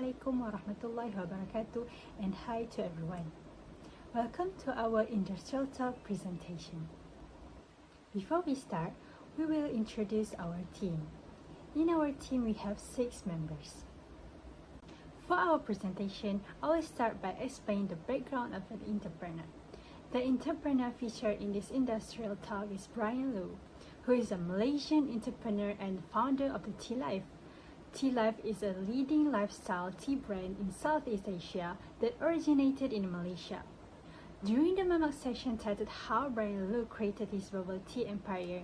Assalamualaikum warahmatullahi wabarakatuh, and hi to everyone. Welcome to our Industrial Talk presentation. Before we start, we will introduce our team. In our team, we have 6 members. For our presentation, I will start by explaining the background of an entrepreneur. The entrepreneur featured in this Industrial Talk is Brian Lu, who is a Malaysian entrepreneur and founder of the Tea Life. Tea Life is a leading lifestyle tea brand in Southeast Asia that originated in Malaysia. During the Mamak session titled How Brian Lu Created His Bubble Tea Empire,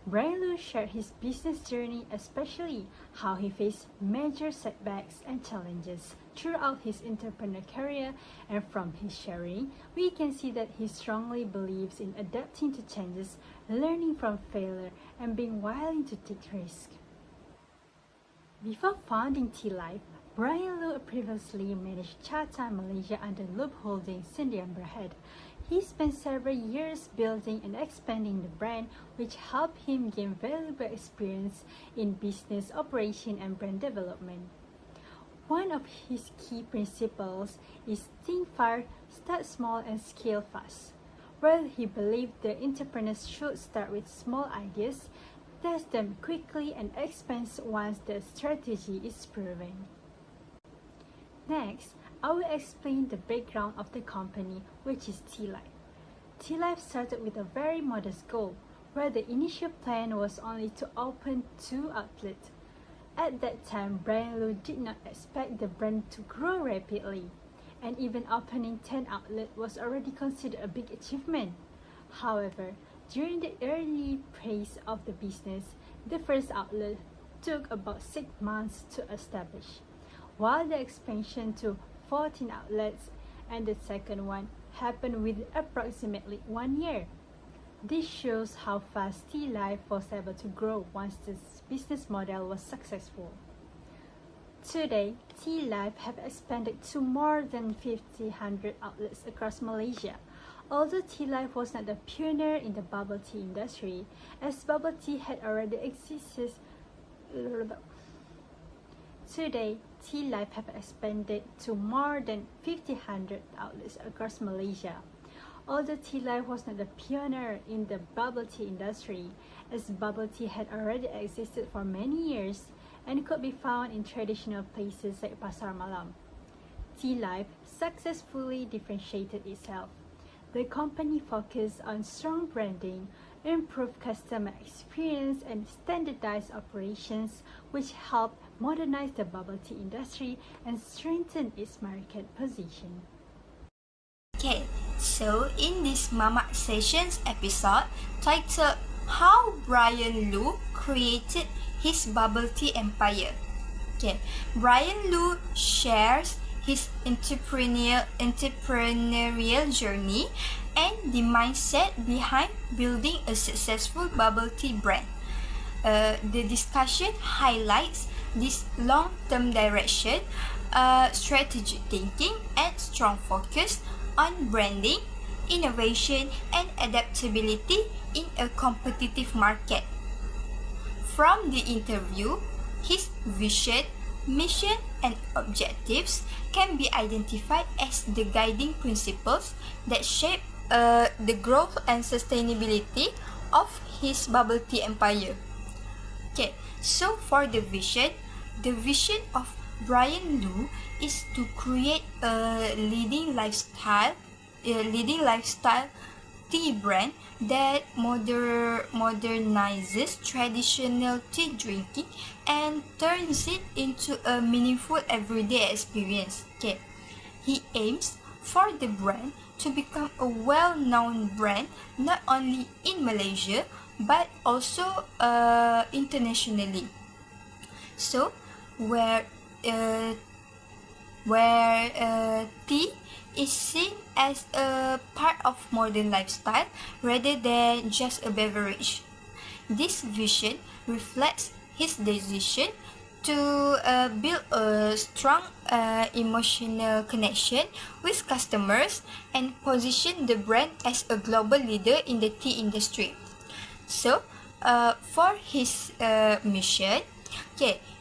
Brian Lu shared his business journey, especially how he faced major setbacks and challenges throughout his entrepreneur career, and from his sharing, we can see that he strongly believes in adapting to changes, learning from failure, and being willing to take risks. Before founding Tea Life, Brian Lu previously managed Chatime Malaysia under Loop Holdings in the Amber Head. He spent several years building and expanding the brand, which helped him gain valuable experience in business operation and brand development. One of his key principles is think fast, start small, and scale fast. While he believed that entrepreneurs should start with small ideas, test them quickly, and expand once the strategy is proven. Next, I will explain the background of the company, which is Tea Life. Tea Life started with a very modest goal, where the initial plan was only to open 2 outlets. At that time, Brian Lu did not expect the brand to grow rapidly, and even opening 10 outlets was already considered a big achievement. However, during the early phase of the business, the first outlet took about 6 months to establish, while the expansion to 14 outlets and the second one happened within approximately 1 year. This shows how fast Tea Life was able to grow once this business model was successful. Today, Tea Life have expanded to more than 1,500 outlets across Malaysia. Although Tea Life was not the pioneer in the bubble tea industry, as bubble tea had already existed. Today, Tea Life have expanded to more than 1,500 outlets across Malaysia. Although Tea Life was not the pioneer in the bubble tea industry, as bubble tea had already existed for many years and could be found in traditional places like Pasar Malam, Tea Life successfully differentiated itself. The company focused on strong branding, improved customer experience, and standardized operations, which helped modernize the bubble tea industry and strengthen its market position. Okay, so in this Mamak Sessions episode titled How Brian Lu Created His Bubble Tea Empire, Brian Lu shares his entrepreneurial journey and the mindset behind building a successful bubble tea brand. The discussion highlights this long-term direction, strategic thinking, and strong focus on branding, innovation, and adaptability in a competitive market. From the interview, his vision, mission, and objectives can be identified as the guiding principles that shape the growth and sustainability of his bubble tea empire. Okay, so for the vision of Brian Lu is to create a leading lifestyle tea brand that modernizes traditional tea drinking and turns it into a meaningful everyday experience. Okay, he aims for the brand to become a well-known brand not only in Malaysia but also internationally. So, where tea is seen as a part of modern lifestyle rather than just a beverage. This vision reflects his decision to build a strong emotional connection with customers and position the brand as a global leader in the tea industry. So, for his mission,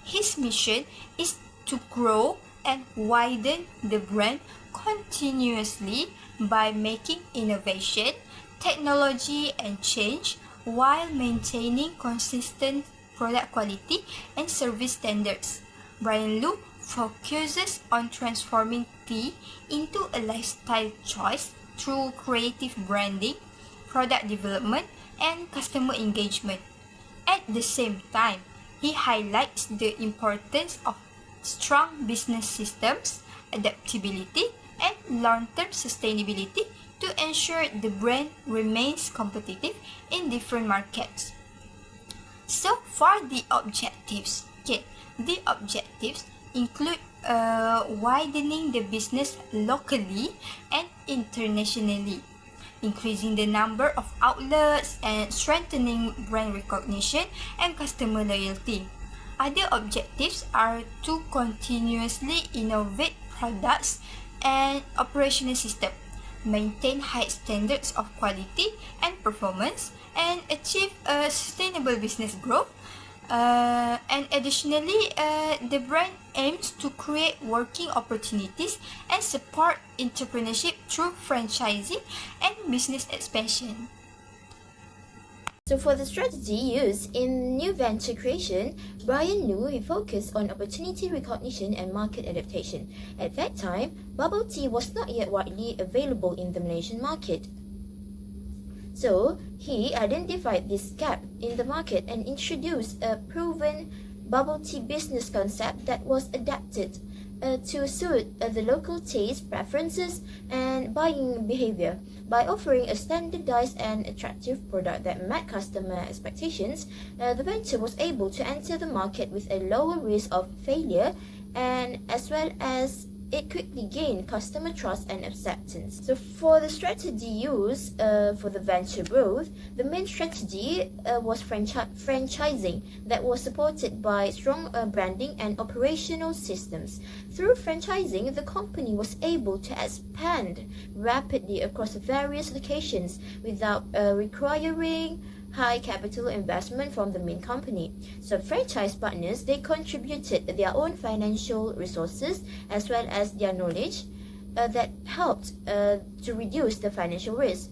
his mission is to grow and widen the brand continuously by making innovation, technology and change while maintaining consistent product quality and service standards. Brian Lu focuses on transforming tea into a lifestyle choice through creative branding, product development, and customer engagement. At the same time, he highlights the importance of strong business systems, adaptability, and long-term sustainability to ensure the brand remains competitive in different markets. So for the objectives, the objectives include widening the business locally and internationally, increasing the number of outlets and strengthening brand recognition and customer loyalty. Other objectives are to continuously innovate products and operational system, maintain high standards of quality and performance, and achieve sustainable business growth. And additionally, the brand aims to create working opportunities and support entrepreneurship through franchising and business expansion. So for the strategy used in new venture creation, Brian Lu focused on opportunity recognition and market adaptation. At that time, bubble tea was not yet widely available in the Malaysian market. So he identified this gap in the market and introduced a proven bubble tea business concept that was adapted to suit the local taste preferences and buying behavior. By offering a standardized and attractive product that met customer expectations, the venture was able to enter the market with a lower risk of failure, and as well as it quickly gained customer trust and acceptance. So for the strategy used for the venture growth, the main strategy was franchising that was supported by strong branding and operational systems. Through franchising, the company was able to expand rapidly across various locations without requiring high capital investment from the main company. So franchise partners, they contributed their own financial resources as well as their knowledge that helped to reduce the financial risk.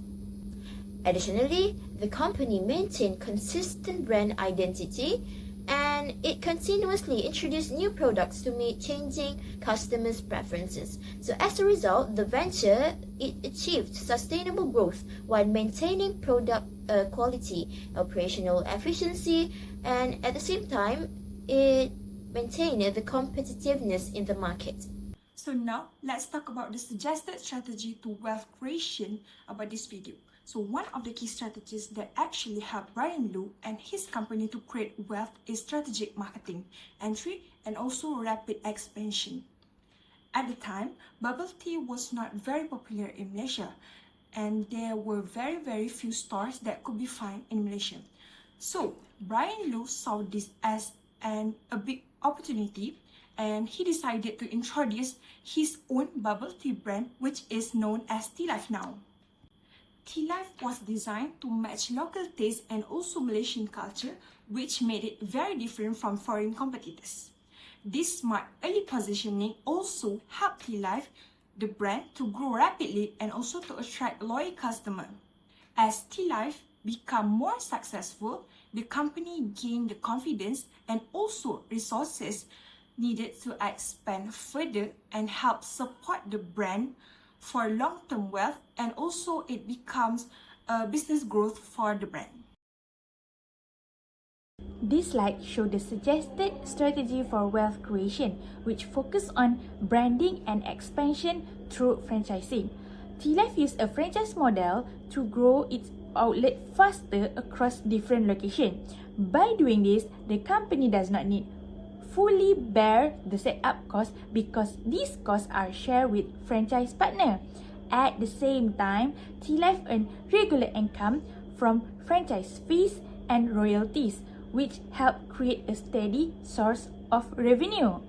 Additionally, the company maintained consistent brand identity and it continuously introduced new products to meet changing customers' preferences. So as a result, the venture it achieved sustainable growth while maintaining product quality, operational efficiency, and at the same time, it maintained the competitiveness in the market. So now, let's talk about the suggested strategy to wealth creation about this video. So one of the key strategies that actually helped Brian Lu and his company to create wealth is strategic marketing, entry, and also rapid expansion. At the time, bubble tea was not very popular in Malaysia, and there were very few stores that could be found in Malaysia. So Brian Lu saw this as a big opportunity, and he decided to introduce his own bubble tea brand, which is known as Tea Life now. Tea Life was designed to match local taste and also Malaysian culture, which made it very different from foreign competitors. This smart early positioning also helped Tea Life, the brand, to grow rapidly and also to attract loyal customers. As Tea Life became more successful, the company gained the confidence and also resources needed to expand further and help support the brand for long-term wealth, and also it becomes a business growth for the brand. This slide shows the suggested strategy for wealth creation, which focus on branding and expansion through franchising. Tea Life used a franchise model to grow its outlet faster across different locations. By doing this, the company does not need fully bear the setup costs because these costs are shared with franchise partner. At the same time, Tea Life earn regular income from franchise fees and royalties, which help create a steady source of revenue.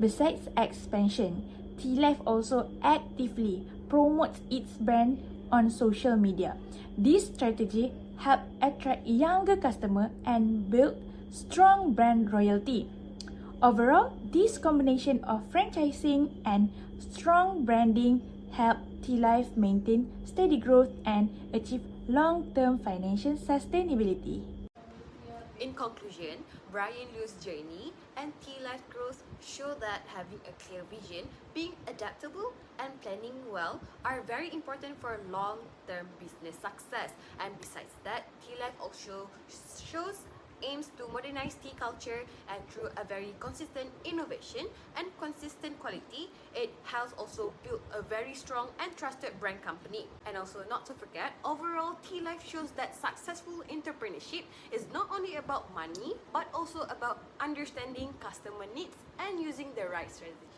Besides expansion, Tea Life also actively promotes its brand on social media. This strategy helps attract younger customers and build strong brand loyalty. Overall, this combination of franchising and strong branding help T-Life maintain steady growth and achieve long-term financial sustainability. In conclusion, Brian Liu's journey and T-Life growth show that having a clear vision, being adaptable, and planning well are very important for long-term business success. And besides that, T-Life also aims to modernize tea culture, and through a very consistent innovation and consistent quality, it has also built a very strong and trusted brand company. And also, not to forget, overall T-Life shows that successful entrepreneurship is not only about money but also about understanding customer needs and using the right strategy.